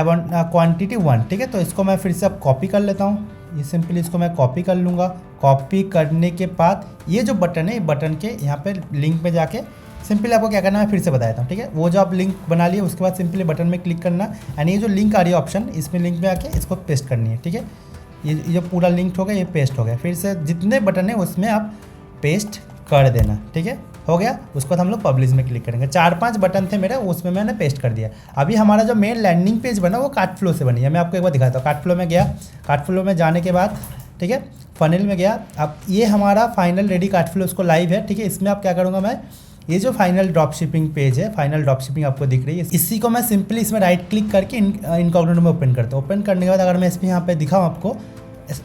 क्वान्टिटी 1, ठीक है। तो इसको मैं फिर से अब कॉपी कर लेता हूँ। ये सिंपली इसको मैं कॉपी कर लूँगा। कॉपी करने के बाद ये जो बटन है, ये बटन के यहाँ पे लिंक में जाके सिंपली आपको क्या करना है, मैं फिर से बता देता हूँ, ठीक है। वो जो आप लिंक बना लिए, उसके बाद सिंपली बटन में क्लिक करना एंड ये जो लिंक आ रही है ऑप्शन, इसमें लिंक में आके इसको पेस्ट करनी है, ठीक है। ये जो पूरा लिंक हो गया, ये पेस्ट हो गया। फिर से जितने बटन है उसमें आप पेस्ट कर देना, ठीक है, हो गया। उसके बाद हम लोग पब्लिश में क्लिक करेंगे। 4-5 बटन थे मेरे, उसमें मैंने पेस्ट कर दिया। अभी हमारा जो मेन लैंडिंग पेज बना वो कार्ट फ्लो से बनी है। मैं आपको एक बार दिखाता हूँ। कार्ट फ्लो में गया, कार्ट फ्लो में जाने के बाद, ठीक है, फनल में गया। अब ये हमारा फाइनल रेडी कार्ट फ्लो उसको लाइव है, ठीक है। इसमें आप क्या करूँगा, मैं ये जो फाइनल ड्रॉप शिपिंग पेज है, फाइनल ड्रॉप शिपिंग आपको दिख रही है, इसी को मैं सिंपली इसमें राइट क्लिक करके इनकॉग्निटो में ओपन करता हूँ। ओपन करने के बाद अगर मैं इसमें यहाँ पे दिखाऊँ आपको,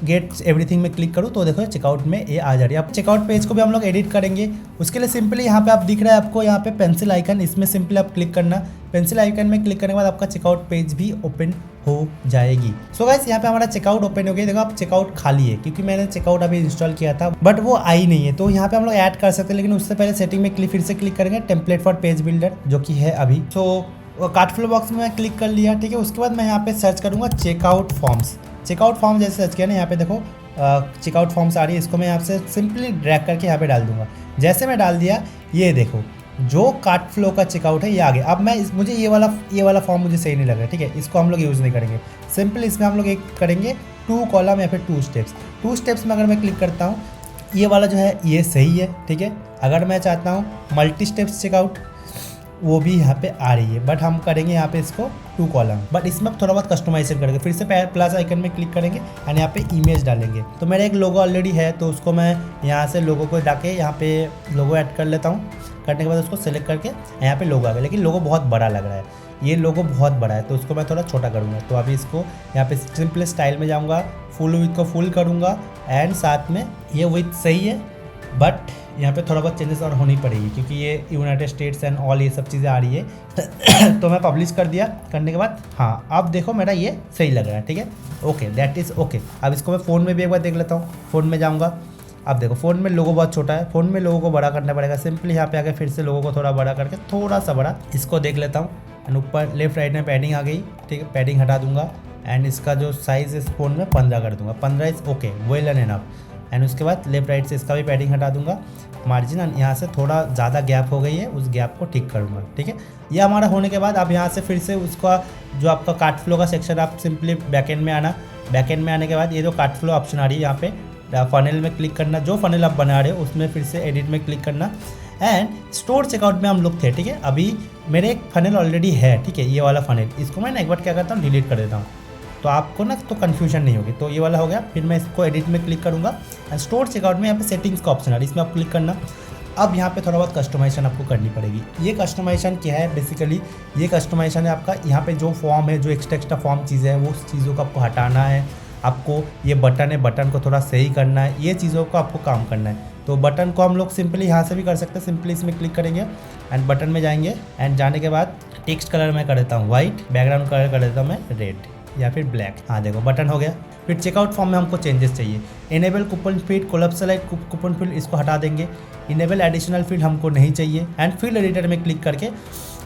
गेट एवरीथिंग में क्लिक करूँ तो देखो चेकआउट में ये आ जा रही है। अब चेकआउट पेज को भी हम लोग एडिट करेंगे। उसके लिए सिंपली यहाँ पे आप दिख रहा है आपको, यहाँ पे पेंसिल आइकन, इसमें सिंपली आप क्लिक करना। पेंसिल आइकन में क्लिक करने के बाद आपका चेकआउट पेज भी ओपन हो जाएगी। सो गाइस, यहाँ पे हमारा चेकआउट ओपन हो गया। देखो आप चेकआउट खाली है क्योंकि मैंने चेकआउट अभी इंस्टॉल किया था बट वो आई नहीं है। तो यहाँ पे हम लोग ऐड कर सकते हैं, लेकिन उससे पहले सेटिंग में फिर से क्लिक करेंगे टेम्पलेट फॉर पेज बिल्डर, जो कि है अभी। सो कार्ट फ्लो बॉक्स में मैं क्लिक कर लिया, ठीक है। उसके बाद मैं यहाँ पे सर्च करूँगा चेकआउट फॉर्म्स। चेकआउट फॉर्म जैसे सर्च किया ना, यहाँ पे देखो चेकआउट फॉर्म्स आ रही है। इसको मैं यहाँ से सिंपली ड्रैग करके यहाँ पे डाल दूंगा। जैसे मैं डाल दिया, ये देखो जो कार्ट फ्लो का चेकआउट है ये आ गया। अब मैं मुझे ये वाला फॉर्म मुझे सही नहीं लग रहा है, ठीक है। इसको हम लोग यूज़ नहीं करेंगे। सिंपली इसमें हम लोग एक करेंगे 2 कॉलम या फिर 2 स्टेप्स। 2 स्टेप्स में अगर मैं क्लिक करता हूँ, ये वाला जो है ये सही है, ठीक है। अगर मैं चाहता हूँ मल्टी स्टेप्स चेकआउट, वो भी यहाँ पे आ रही है, बट हम करेंगे यहाँ पे इसको 2 कॉलम। बट इसमें थोड़ा बहुत कस्टमाइजेशन करेंगे। फिर से प्लस आइकन में क्लिक करेंगे एंड यहाँ पे इमेज डालेंगे। तो मेरा एक लोगो ऑलरेडी है, तो उसको मैं यहाँ से लोगो को जाके यहाँ पे लोगो ऐड कर लेता हूँ। करने के बाद उसको सेलेक्ट करके यहाँ पे लोगो आ गया, लेकिन लोगो बहुत बड़ा लग रहा है, ये लोगो बहुत बड़ा है, तो उसको मैं थोड़ा छोटा करूँगा। तो अभी इसको यहाँ पे सिंपल स्टाइल में जाऊँगा, फुल विथ को फुल करूँगा एंड साथ में ये विथ सही है, बट यहाँ पे थोड़ा बहुत चेंजेस और होनी पड़ेगी क्योंकि ये यूनाइटेड स्टेट्स एंड ऑल ये सब चीज़ें आ रही है। तो मैं पब्लिश कर दिया। करने के बाद हाँ, अब देखो मेरा ये सही लग रहा है, ठीक है, ओके, दैट इज़ ओके। अब इसको मैं फ़ोन में भी एक बार देख लेता हूँ। फ़ोन में जाऊँगा, अब देखो फ़ोन में लोगो बहुत छोटा है, फ़ोन में लोगों को बड़ा करना पड़ेगा। सिंपली यहाँ पे आके फिर से लोगों को थोड़ा बड़ा करके थोड़ा सा बड़ा इसको देख लेता हूँ एंड ऊपर लेफ्ट राइट में पैडिंग आ गई, ठीक है। पैडिंग हटा दूंगा एंड इसका जो साइज़ इस फ़ोन में 15 कर दूंगा। 15 is okay, well and enough. And उसके बाद लेफ्ट राइट से इसका भी पैडिंग हटा दूंगा। मार्जिन यहाँ से थोड़ा ज़्यादा गैप हो गई है, उस गैप को ठीक करूँगा, ठीक है। ये हमारा होने के बाद अब यहाँ से फिर से उसका जो आपका कार्ट फ्लो का सेक्शन, आप सिंपली बैकएंड में आना। बैकएंड में आने के बाद ये जो कार्ट फ्लो ऑप्शन आ रही है, यहाँ पे फनल में क्लिक करना। जो फनल आप बना रहे हो उसमें फिर से एडिट में क्लिक करना एंड स्टोर चेकआउट में हम लोग थे, ठीक है। अभी मेरे एक फनल ऑलरेडी है, ठीक है, ये वाला फनल। इसको मैं ना एक बार क्या करता हूँ, डिलीट कर देता हूँ, तो आपको ना तो कन्फ्यूजन नहीं होगी। तो ये वाला हो गया। फिर मैं इसको एडिट में क्लिक करूँगा एंड स्टोर चेकआउट में यहाँ पे सेटिंग्स का ऑप्शन आ रहा है, इसमें आप क्लिक करना। अब यहाँ पे थोड़ा बहुत कस्टमाइजेशन आपको करनी पड़ेगी। ये कस्टमाइजेशन क्या है, बेसिकली ये कस्टमाइजेशन है आपका यहाँ पे जो फॉर्म है, जो एक्स्ट्रा फॉर्म चीज़ें हैं, वो चीज़ों को आपको हटाना है। आपको ये बटन है, बटन को थोड़ा सही करना है, ये चीज़ों को आपको काम करना है। तो बटन को हम लोग सिंपली यहाँ से भी कर सकते हैं। सिंपली इसमें क्लिक करेंगे एंड बटन में जाएंगे एंड जाने के बाद टेक्स्ट कलर में कर देता हूँ वाइट, बैकग्राउंड कलर कर देता हूँ मैं रेड या फिर ब्लैक। हाँ देखो बटन हो गया। फिर चेकआउट फॉर्म में हमको चेंजेस चाहिए। Enable coupon field, collapsible coupon field, इसको हटा देंगे। इनेबल एडिशनल फील्ड हमको नहीं चाहिए एंड फील्ड एडिटर में क्लिक करके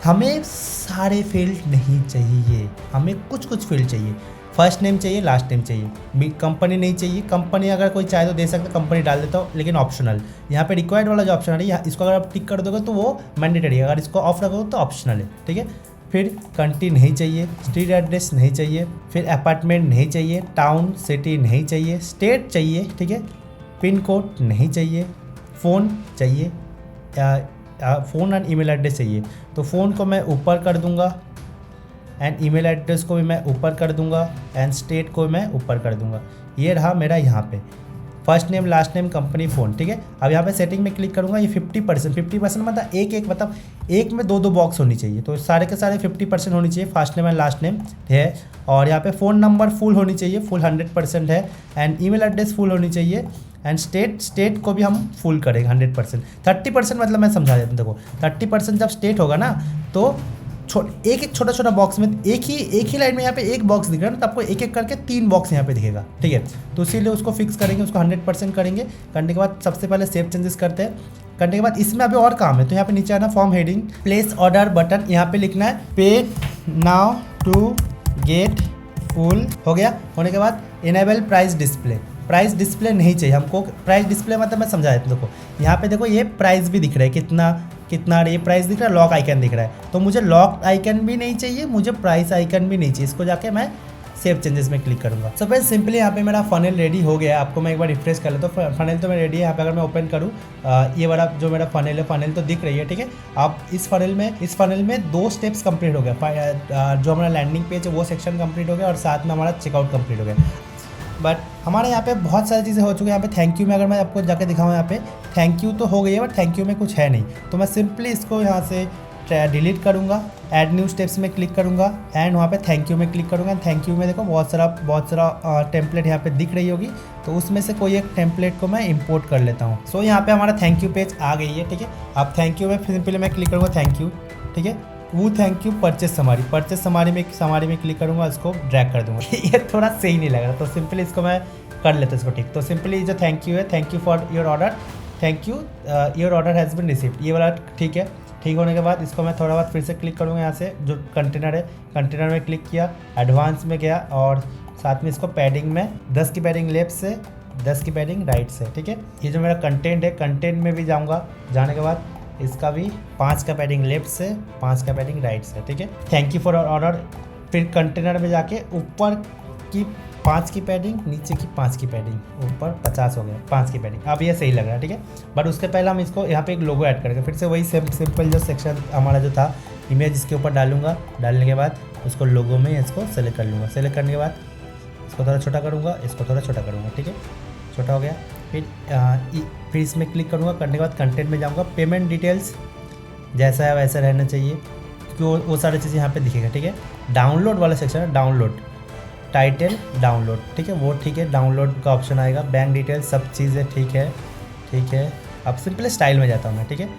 हमें सारे फील्ड नहीं चाहिए, हमें कुछ फील्ड चाहिए। फर्स्ट नेम चाहिए, लास्ट नेम चाहिए, कंपनी नहीं चाहिए। कंपनी अगर कोई चाहे तो दे सकते, कंपनी डाल देता हूँ, लेकिन ऑप्शनल। यहाँ पे रिक्वायर्ड वाला जो ऑप्शन है इसको अगर आप टिक कर दोगे तो वो मैंडेटरी है, अगर इसको ऑफ रखोगे तो ऑप्शनल है, ठीक है। फिर कंट्री नहीं चाहिए, स्ट्रीट एड्रेस नहीं चाहिए, फिर अपार्टमेंट नहीं चाहिए, टाउन सिटी नहीं चाहिए, स्टेट चाहिए, ठीक है, पिन कोड नहीं चाहिए, फ़ोन चाहिए, फ़ोन एंड ईमेल एड्रेस चाहिए। तो फ़ोन को मैं ऊपर कर दूंगा एंड ईमेल एड्रेस को भी मैं ऊपर कर दूंगा एंड स्टेट को मैं ऊपर कर दूंगा। ये रहा मेरा यहाँ पे first name, last name, company, phone, ठीक है। अब यहाँ पे सेटिंग में क्लिक करूँगा, ये 50% मतलब एक में दो बॉक्स होनी चाहिए, तो सारे के सारे 50% होनी चाहिए, first name and last name है। और यहाँ पे फ़ोन नंबर फुल होनी चाहिए, फुल 100% है, एंड ईमेल एड्रेस फुल होनी चाहिए, एंड स्टेट को भी हम फुल करेंगे 100%। 30% मतलब मैं समझा देता हूँ, देखो 30% जब स्टेट होगा ना तो एक छोटा बॉक्स में एक ही लाइन में यहाँ पे एक बॉक्स दिख रहा है ना, तो आपको एक एक करके 3 बॉक्स यहाँ पे दिखेगा, ठीक है। तो इसीलिए उसको फिक्स करेंगे, उसको 100% करेंगे। करने के बाद सबसे पहले सेव चेंजेस करते हैं। करने के बाद इसमें अभी और काम है, तो यहाँ पे नीचे आना, form heading, place order button, यहाँ पे लिखना है पे नाउ टू गेट फुल। हो गया। होने के बाद इनेबल प्राइस डिस्प्ले नहीं चाहिए हमको। प्राइस डिस्प्ले मतलब मैं समझा देता हूँ, देखो यहाँ पे देखो ये प्राइस भी दिख रहा है, कितना ये प्राइस दिख रहा है, लॉक आइकन दिख रहा है, तो मुझे लॉक आइकन भी नहीं चाहिए, मुझे प्राइस आइकन भी नहीं चाहिए। इसको जाके मैं सेव चेंजेस में क्लिक करूँगा। सो फ्रेंड्स सिंपली यहाँ पे मेरा फनल रेडी हो गया। आपको मैं एक बार रिफ्रेश कर लेता हूँ, फनल तो मैं रेडी है। यहाँ पे अगर मैं ओपन करूँ, ये वाला जो मेरा फनल है, फनल तो दिख रही है, ठीक है। अब इस फनल में 2 स्टेप्स कंप्लीट हो गया। जो हमारा लैंडिंग पेज है वो सेक्शन कंप्लीट हो गया और साथ में हमारा चेकआउट कंप्लीट हो गया। बट हमारे यहाँ पे बहुत सारी चीज़ें हो चुकी हैं। यहाँ पे थैंक यू में अगर मैं आपको जाके दिखाऊँ, यहाँ पे थैंक यू तो हो गई है, बट थैंक यू में कुछ है नहीं। तो मैं सिंपली इसको यहाँ से डिलीट करूँगा, ऐड न्यू स्टेप्स में क्लिक करूँगा एंड वहाँ पे थैंक यू में क्लिक करूँगा। थैंक यू में देखो बहुत सारा टेम्पलेट यहाँ पे दिख रही होगी, तो उसमें से कोई एक टेम्पलेट को मैं इंपोर्ट कर लेता हूँ। सो यहाँ पे हमारा थैंक यू पेज आ गई है, ठीक है। अब थैंक यू में सिंपली मैं क्लिक करूँगा थैंक यू, ठीक है। वो थैंक यू परचेस समारी में क्लिक करूँगा, इसको ड्रैग कर दूँगा। ये थोड़ा सही नहीं लग रहा, तो सिंपली इसको मैं कर लेता हूँ इसको ठीक। तो सिंपली जो थैंक यू है, thank you for your order, thank you your order has been received, ये वाला ठीक है। ठीक होने के बाद इसको मैं थोड़ा बहुत फिर से क्लिक करूँगा, यहाँ से जो कंटेनर है, कंटेनर में क्लिक किया, एडवांस में गया और साथ में इसको पैडिंग में 10 की पैडिंग लेफ्ट से, 10 की पैडिंग राइट से, ठीक है। ये जो मेरा कंटेंट है, कंटेंट में भी जाऊँगा, जाने के बाद इसका भी 5 का पैडिंग लेफ्ट से, 5 का पैडिंग राइट से, ठीक है। थैंक यू फॉर ऑर्डर, फिर कंटेनर में जाके ऊपर की 5 की पैडिंग, नीचे की 5 की पैडिंग, ऊपर 50 हो गया 5 की पैडिंग। अब ये सही लग रहा है, ठीक है। बट उसके पहले हम इसको यहाँ पे एक लोगो ऐड करेंगे, फिर से वही सिंपल जो सेक्शन हमारा जो था, इमेज इसके ऊपर डालूंगा। डालने के बाद उसको लोगो में इसको सेलेक्ट कर लूँगा। सेलेक्ट करने के बाद इसको थोड़ा छोटा करूँगा, इसको थोड़ा छोटा करूँगा, ठीक है। छोटा हो गया। फिर इसमें क्लिक करूँगा। करने के बाद कंटेंट में जाऊँगा, पेमेंट डिटेल्स जैसा है वैसा रहना चाहिए, क्योंकि वो सारी चीज़ें यहाँ पे दिखेगा, ठीक है। डाउनलोड वाला सेक्शन है, डाउनलोड टाइटल डाउनलोड, ठीक है, वो ठीक है, डाउनलोड का ऑप्शन आएगा। बैंक डिटेल्स सब चीज़ें ठीक है, ठीक है। अब सिंपल स्टाइल में जाता हूँ मैं, ठीक है।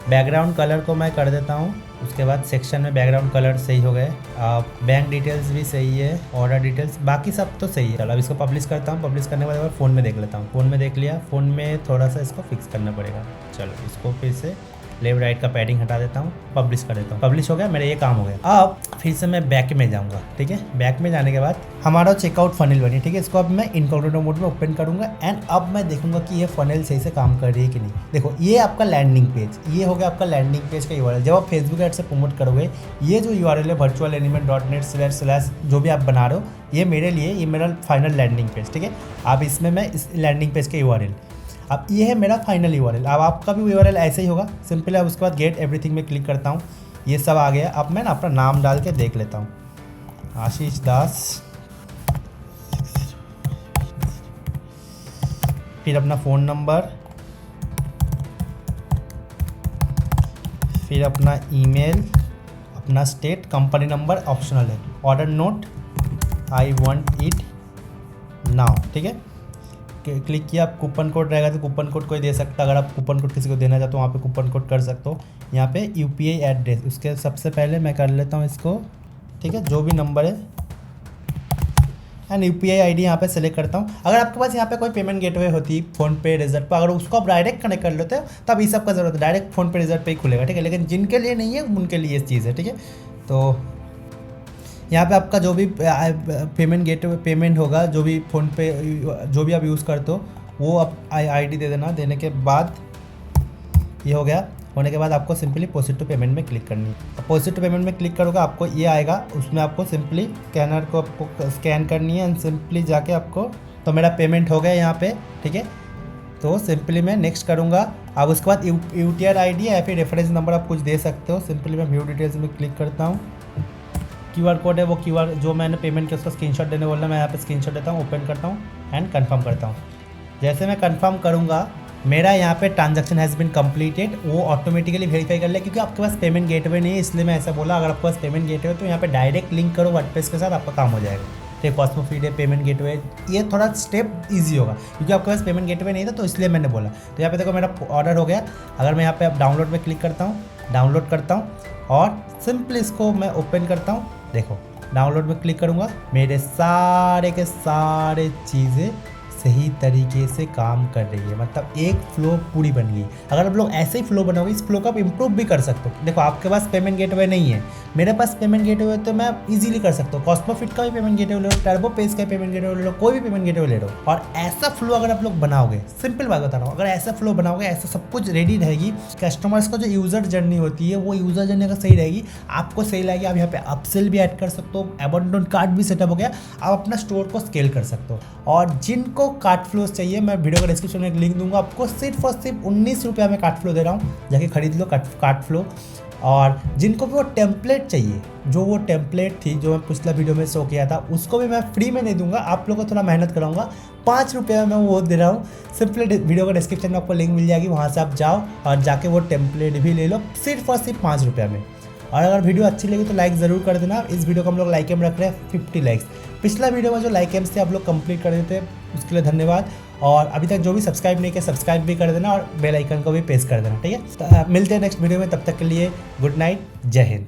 बैकग्राउंड कलर को मैं कर देता हूँ। उसके बाद सेक्शन में बैकग्राउंड कलर सही हो गए, बैंक डिटेल्स भी सही है, ऑर्डर डिटेल्स बाकी सब तो सही है। चलो अब इसको पब्लिश करता हूँ। पब्लिश करने के बाद फ़ोन में देख लेता हूँ। फ़ोन में देख लिया, फ़ोन में थोड़ा सा इसको फिक्स करना पड़ेगा। चलो इसको फिर से लेफ्ट राइट का पैडिंग हटा देता हूँ, पब्लिश कर देता हूँ। पब्लिश हो गया, मेरा ये काम हो गया। अब फिर से मैं बैक में जाऊँगा, ठीक है। बैक में जाने के बाद हमारा चेकआउट फनल बनी, ठीक है। इसको अब मैं इनकॉग्निटो मोड में ओपन करूँगा एंड अब मैं देखूँगा कि ये फनल सही से काम कर रही है कि नहीं। देखो ये आपका लैंडिंग पेज, ये हो गया आपका लैंडिंग पेज का यूआरएल। जब आप फेसबुक ऐड से प्रमोट करोगे, ये जो यूआरएल है virtualelement.net/ जो भी आप बना रहे हो, ये मेरे लिए, ये मेरा फाइनल लैंडिंग पेज, ठीक है। अब इसमें मैं इस लैंडिंग पेज का यूआरएल, अब ये है मेरा फाइनल यूआरएल। अब आपका भी यूआरएल ऐसे ही होगा, सिंपल। अब उसके बाद गेट एवरीथिंग में क्लिक करता हूँ, ये सब आ गया। अब मैं ना अपना नाम डाल के देख लेता हूँ, आशीष दास, फिर अपना फ़ोन नंबर, फिर अपना ईमेल, अपना स्टेट, कंपनी नंबर ऑप्शनल है, order note, I want it now, ठीक है। क्लिक किया। आप कूपन कोड रहेगा तो कूपन कोड कोई दे सकता है, अगर आप कूपन कोड किसी को देना चाहते हो वहाँ पे कूपन कोड कर सकते हो। यहाँ पे यूपीआई एड्रेस, उसके सबसे पहले मैं कर लेता हूँ इसको, ठीक है, जो भी नंबर है, एंड यूपीआई आईडी यहाँ पे सेलेक्ट करता हूँ। अगर आपके पास यहाँ पे कोई पेमेंट गेटवे होती, फ़ोनपे, रिजर्व पे, अगर उसको आप डायरेक्ट कनेक्ट कर लेते हो तब इस सब का जरूरत है, डायरेक्ट फ़ोनपे रिजर्व पे ही खुलेगा, ठीक है। लेकिन जिनके लिए नहीं है उनके लिए ये चीज़ है, ठीक है। तो यहाँ पे आपका जो भी पेमेंट गेटवे पेमेंट होगा, जो भी फ़ोनपे जो भी आप यूज़ करते हो वो आप आईडी दे देना। देने के बाद ये हो गया। होने के बाद आपको सिंपली प्रोसीड टू पेमेंट में क्लिक करनी है। प्रोसीड टू पेमेंट में क्लिक करोगे आपको ये आएगा, उसमें आपको सिंपली स्कैनर को आपको स्कैन करनी है एंड सिंपली जाके आपको, तो मेरा पेमेंट हो गया यहाँ पे, ठीक है। तो सिंपली मैं नेक्स्ट करूँगा। अब उसके बाद UTR ID या फिर रेफरेंस नंबर आप कुछ दे सकते हो। सिंपली मैं व्यू डिटेल्स में क्लिक करता हूँ। QR कोड है वो QR जो मैंने पेमेंट किया उसका स्क्रीनशॉट देने बोला, मैं यहाँ पे स्क्रीनशॉट देता हूँ, ओपन करता हूँ एंड कंफर्म करता हूँ। जैसे मैं कंफर्म करूँगा मेरा यहाँ पे ट्रांजैक्शन हैज़ बीन कंप्लीटेड, वो ऑटोमेटिकली वेरीफाई कर ले, क्योंकि आपके पास पेमेंट गेटवे नहीं है इसलिए मैं ऐसा बोला। अगर आपके पास पेमेंट गेटवे तो यहाँ पे डायरेक्ट लिंक करो वर्डप्रेस के साथ, आपका काम हो जाएगा। ठीक, कॉस्मो फीड है, पेमेंट गेटवे, ये थोड़ा स्टेप ईजी होगा क्योंकि आपके पास पेमेंट गेटवे नहीं था तो इसलिए मैंने बोला। तो यहाँ पे देखो मेरा ऑर्डर हो गया। अगर मैं यहाँ पे अब डाउनलोड में क्लिक करता हूँ, डाउनलोड करता हूँ और सिंपली इसको मैं ओपन करता हूँ। देखो डाउनलोड में क्लिक करूँगा, मेरे सारे के सारे चीज़ें सही तरीके से काम कर रही है, मतलब एक फ्लो पूरी बन गई। अगर आप लोग ऐसे ही फ्लो बनाओगे, इस फ्लो को आप इम्प्रूव भी कर सकते हो। देखो आपके पास पेमेंट गेटवे नहीं है, मेरे पास पेमेंट गेटवे तो मैं इजीली कर सकता हूँ। कॉस्मो फिट का भी पेमेंट गेटवे ले लो, टर्बो पेज का पेमेंट गेटवे ले लो, कोई भी पेमेंट गेटवे ले लो। और ऐसा फ्लो अगर आप लोग बनाओगे, सिंपल बात बता रहा हूँ, अगर ऐसा फ्लो बनाओगे, ऐसा सब कुछ रेडी रहेगी, कस्टमर्स का जो यूज़र जर्नी होती है वो यूज़र जर्नी अगर सही रहेगी, आपको सही लगेगी। आप यहाँ पे अपसेल भी ऐड कर सकते हो, अबंडन कार्ड भी सेटअप हो गया, आप अपना स्टोर को स्केल कर सकते हो। और जिनको कार्ड फ्लोज चाहिए, मैं वीडियो का डिस्क्रिप्शन में एक लिंक दूंगा आपको, सिर्फ और सिर्फ 19 रुपये में कार्ड फ्लो दे रहा हूँ, जाके खरीद लो कार्ड फ्लो। और जिनको भी वो टेम्पलेट चाहिए, जो वो टेम्पलेट थी जो मैं पिछला वीडियो में शो किया था, उसको भी मैं फ्री में नहीं दूंगा, आप लोगों को थोड़ा मेहनत कराऊंगा। 5 रुपये में मैं वो दे रहा हूँ। सिंपली वीडियो का डिस्क्रिप्शन में आपको लिंक मिल जाएगी, वहाँ से आप जाओ और जाके वो टेम्पलेट भी ले लो, सिर्फ और सिर्फ 5 रुपये में। और अगर वीडियो अच्छी लगी तो लाइक ज़रूर कर देना। इस वीडियो को हम लोग लाइक एम रख रहे हैं 50 लाइक्स। पिछला वीडियो में जो लाइक एम्स थे आप लोग कंप्लीट कर देते, उसके लिए धन्यवाद। और अभी तक जो भी सब्सक्राइब नहीं किया, सब्सक्राइब भी कर देना और बेल आइकन को भी प्रेस कर देना, ठीक है। मिलते हैं नेक्स्ट वीडियो में, तब तक के लिए गुड नाइट, जय हिंद।